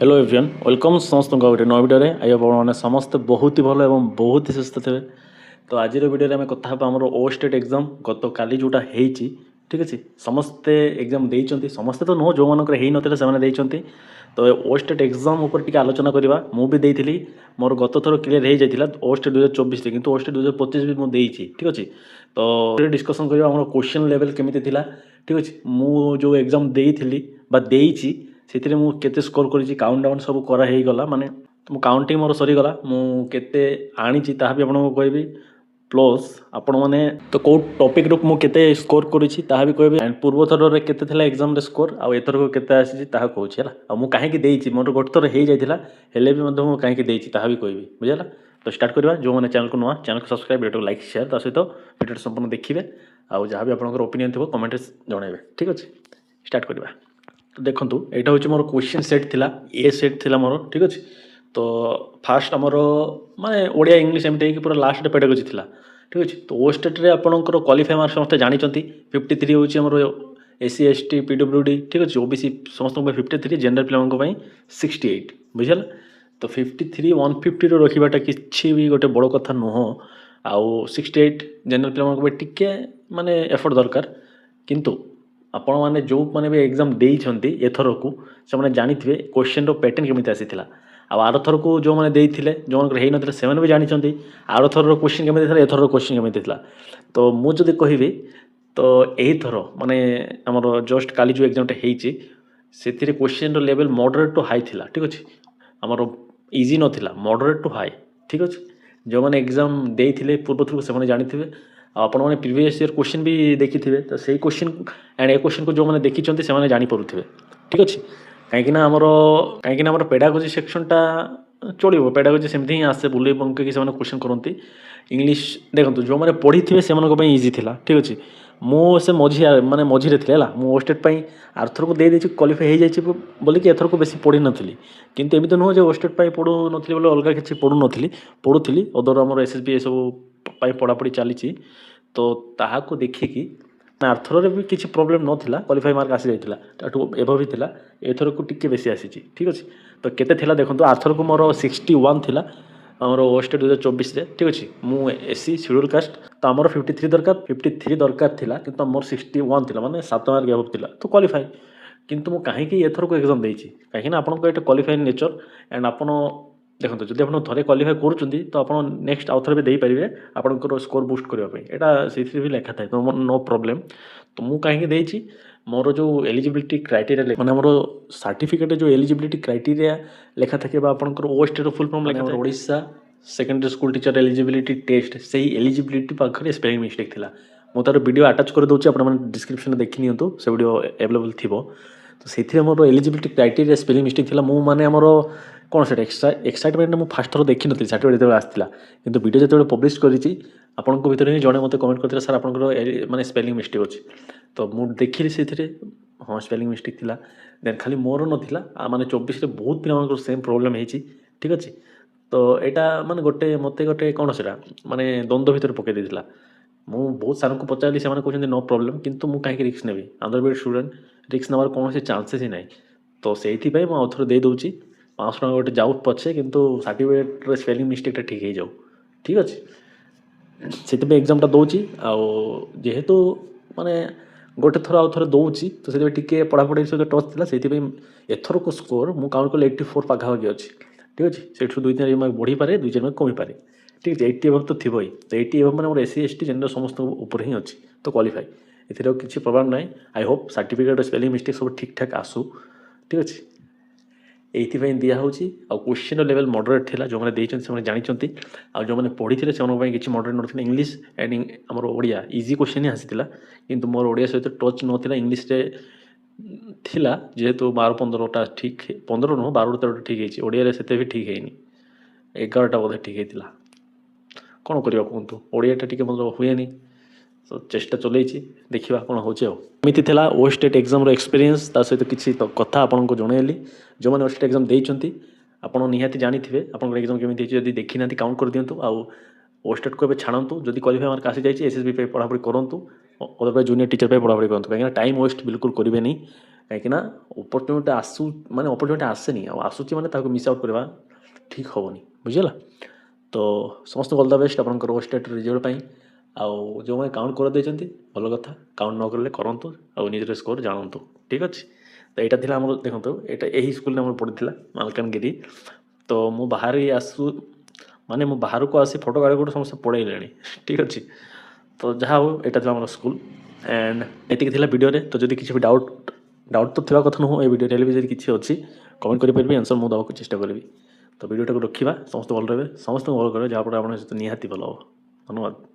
Hello everyone welcome समस्त गोटे नौ video I आपने समस्ते बहुत ही भल और बहुत ही सुस्थ थे। तो आज भिडियो आम कथा आम ओ स्टेट एग्जाम गत काली जोटा होती ठीक अच्छे समस्ते एग्जाम देते समस्ते तो नुह जो मनकर हो ना तो ओ स्टेट एग्जाम उपर टी आलोचना करवा मुझे मोर गत थर क्लीयर हो जाता ओ स्टेट 2024 कि ओ स्टेट 2025 भी मुझे ठीक अच्छे। तो डिस्कसन करवा आम क्वेश्चन लेवल केमी थी ठीक अच्छे मुझे एग्जाम देती से मु केते स्कोर करी काउंट डाउन सब कराईगला माने मु काउंटिंग मोर सरीगला मु केते आनी ताहा भी आपको कहबी प्लस आपण मैंने तो कौ टॉपिक रु मु केते स्कोर करी ताहा भी कहबी एंड पूर्व थर रे केते थिला एग्जाम रे स्कोर आ एथर को केते आसी ताहा कहूची हला आ मु काहे की देइची मोर गोट थर हे जाइथिला हेले भी मधे मु काहे की देइची ताहा भी कहबी बुझला। तो स्टार्ट करवा जो मैंने चैनल को नुआ चैनल को सब्सक्राइब वीडियो को लाइक शेयर ता सहित वीडियो संपूर्ण देखिए आ जहाँ भी आपंकर ओपिनियन थी कमेंट जनइबे ठीक अच्छे। स्टार्ट करवा तो देखो यहाँ हूँ मोर क्वेश्चन सेट थिला ए सेट थिला मोर ठीक अच्छे। तो फास्ट आमर माने ओडिया इंग्लिश एमती पूरा लास्ट पेडागोजी थिला ठीक अच्छे। तो ओ स्टेट रे आपणकर क्वालिफाई मार्क समस्त जानते 53 हूँ आमर एससी एसटी पीडब्ल्यूडी ठीक अच्छे ओबीसी समस्त 53 जनरल पिला 68 बुझल। तो 53 150 रखाटा कि भी गोटे बड़ कथा नुह आउ 68 जनरल पिला टिके माने एफर्ट दरकार किंतु आपण मैंने जो मैंने भी एग्जाम देइछंती एथर को से मैंने जानिथिबे क्वेश्चन रो पैटर्न केमिति आसीथिला आ आर थर को जो मैंने देइथिले जो मनकर हेइ नथिले से भी जानिछंती आर थर रो क्वेश्चन केमिति थिला एथर रो क्वेश्चन केमिति थिला। तो मु जदि कहिबी तो एही थर माने हमर जस्ट काली जो एग्जाम टे हेइची सेथिरे क्वेश्चन रो लेवल मॉडरेट टू हाई थिला ठीक अछि हमर इजी नथिला मॉडरेट टू हाई ठीक अछि। जो मैंने एग्जाम देइथिले पूर्व थर को से मैंने जानिथिबे आपण मैंने प्रीवियस ईयर क्वेश्चन भी देखी थे तो सही क्वेश्चन एंड ए क्वेश्चन को जो मैंने देखी से जानी पारे ठीक अच्छे। कहीं पेडागोजी सेक्शनटा चलो पेडागोजी सेमती ही आसे बुले बंके से क्वेश्चन करती इंग्लीश देखो जो मैंने पढ़ी थे से इजी थिला ठीक अच्छे। मुझे मझी माने मझीरे थी है मु ओस्टेट आरथर को दे क्वालिफाई हो जाए बोलिकी एथर को बेसी पढ़ी नी कितु एमती नुह जो ओस्टेट पढ़ू नी बोले अलग किसी पढ़ुली अदर आम एसएसबी ये सब पढ़ापढ़ी चली तो ताहाको देखिकी आरथर भी किसी प्रोब्लेम नाला क्वालिफाई मार्क आसी जाइला एभव भी थिला एथर को टिके बेसी आसी ठीक अच्छे। तो केते थिला देखो आरथर को मोर 61 थिला आमर ओस्टेट 2024 ठीक अच्छे मु एससी शेड्यूल कास्ट तो आमर 53 दरकार थिला किंतु मोर 61 थिला माने 7 मार्क एभव थिला तो क्वालिफाई किंतु मु कहीं एथर को एग्जाम देइछि कहीं आपन को क्वालिफाई नेचर एंड आपन देखो जब आप थे क्वालिफाई करुँच तो आप नेक्स्ट आउ थे भी पारे आपंकर स्कोर बुस्ट करने यहाँ से भी लेखा था तो नो प्रोब्लेम। तो मुझे कहीं मोर जो एलिजिबिलिटी क्राइटेरिया मैंने मोर सर्टिफिकेट जो एलिजिबिलिटी क्राइटेरिया लेखा था कि आपंकर ओ स्टेट फुल फॉर्म लेखा था Odisha secondary school teacher eligibility test से एलिजिबिलिटी पाखे स्पेलिंग मिस्टेक था मुझे तार वीडियो अटैच कर दूसरी आप डिस्क्रिप्शन देखी नियंतु से वीडियो अवेलेबल थी। तो से मोर एलिजिबिलिटी क्राइटेरिया स्पेलिंग मिस्टेक था मु माने आमर कौन से एक्साइटमेंट मुझे फास्ट थर देखी नी सर्टिफिकेट जो आसाला कि वीडियो जो पब्लिश करी आपण भर ही जड़े मत कमेंट करते सर आपंकर माने स्पेलिंग मिस्टेक अच्छे तो मुझे देखी से हाँ स्पेलिंग मिस्टेक थिला देन खाली मोर नाला माने 24 बहुत पिला सेम प्रोब्लेम होती ठीक अच्छे। तो यहाँ माने गोटे मत गोटे कौन से माने द्वंद्व भितर पकई देला मु बहुत सार को पचारि से कहते नो प्रोब्लेम किंतु मु कहीं रिस्क नेबी अंडर ग्रेड स्टूडेंट रिस्क नवार कौन से चान्सेस ही ना तो से आउथर दे दूची 500 टका गोटे जाऊ पछे किंतु सर्टिफिकेट स्पेलिंग मिस्टेकटा ठीक हो जाऊ ठीक अच्छे से एग्जामटा दूची जेहेतु माने गोटे थर आउ थे दूची तो से टे पढ़ापढ़ी सहित टच थी से एथर को स्कोर मु काउंट कले 84 पाखापाखि अच्छी ठीक अच्छे से 2-3 मार्क बढ़ी पारे 2-4 मार्क कमी पारे ठीक है 80 एबव तो थी ही तो 80 एबव मैंने एससी एसटी जनरल समस्त ऊपर ही अच्छी तो क्वालिफाई एथेर किसी प्रॉब्लम ना I hope certificate spelling mistake सब ठीक ठाक आसू ठीक अच्छे। ये दिया हूँ क्वेश्चन लेवल मॉडरेट थिला जो मैंने देते जानते जो मैंने पढ़ी थे से किसी मॉडरेट ना इंग्लीश एंड आमर ओडिया इजी क्वेश्चन ही आसाला किंतु मोर ओडिया सहित टच नाला इंग्लीश थिला जेहेतु 12-15टा ठीक 15 नुह 12-13टा ठीक है ओडिया से भी ठीक है 11टा बोधे ठीक है कौन करवा कहतु ओडियाटा टी मतलब हुए तो चेष्टा चलती देखा कौन होमती ओ स्टेट एग्जाम एक्सपीरियंस सहित किसी तो कथा आपको जनइली जो मैंने ओ स्टेट एग्जाम देते आपड़ निहाती जानी थे आप एग्जाम केमी जब देखी ना काउंट कर दिंतु आउ ओ स्टेट को छाड़ू जब क्वालिफाई मार्क आसी जाए एसएसबी पढ़ापढ़ी करूँ ଅଦରୱାଇଜ୍ ଜୁନିୟର ଟିଚର ପାଇଁ ପଢ଼ାପଢ଼ି କରନ୍ତୁ, କାହିଁକିନା ଟାଇମ୍ ୱେଷ୍ଟ ବିଲକୁଲ କରିବେନି। କାହିଁକିନା ଅପରଚ୍ୟୁନିଟି ମାନେ ଅପରଚ୍ୟୁନିଟି ଆସେନି, ଆଉ ଆସୁଛି ମାନେ ତାକୁ ମିସ୍ ଆଉଟ୍ କରିବା ଠିକ୍ ହେବନି, ବୁଝିଲା। ତ ସମସ୍ତଙ୍କୁ ଅଲ୍ ଦ ବେଷ୍ଟ ଆପଣଙ୍କର ଓଷ୍ଟେଟ୍ ରେଜଲ୍ଟ ପାଇଁ। ଆଉ ଯେଉଁମାନେ କାଉଣ୍ଟ କରିଦେଇଛନ୍ତି ଭଲ କଥା, କାଉଣ୍ଟ ନ କଲେ କରନ୍ତୁ ଆଉ ନିଜର ସ୍କୋର ଜାଣନ୍ତୁ, ଠିକ୍ ଅଛି। ତ ଏଇଟା ଥିଲା ଆମର, ଦେଖନ୍ତୁ ଏଇଟା ଏହି ସ୍କୁଲରେ ଆମର ପଡ଼ିଥିଲା ମାଲକାନଗିରି। ତ ମୁଁ ମୁଁ ବାହାରକୁ ଆସି ଫଟୋ କାଢ଼ି ସମସ୍ତେ ପଳେଇଲେଣି, ଠିକ୍ ଅଛି। ତ ଯାହା ହଉ ଏଇଟା ଥିଲା ଆମର ସ୍କୁଲ ଆଣ୍ଡ ଏତିକି ଥିଲା ଭିଡ଼ିଓରେ। ତ ଯଦି କିଛି ବି ଡାଉଟ୍ ତ ଥିବା କଥା ନୁହଁ ଏ ଭିଡ଼ିଓରେ, ହେଲେ ବି ଯଦି କିଛି ଅଛି କମେଣ୍ଟ କରିପାରିବି, ଆନ୍ସର୍ ମୁଁ ଦେବାକୁ ଚେଷ୍ଟା କରିବି। ତ ଭିଡ଼ିଓଟାକୁ ରଖିବା, ସମସ୍ତେ ଭଲ ରହିବେ, ସମସ୍ତଙ୍କୁ ଭଲ କରିବେ, ଯାହାଫଳରେ ଆପଣଙ୍କ ସହିତ ନିହାତି ଭଲ ହେବ। ଧନ୍ୟବାଦ।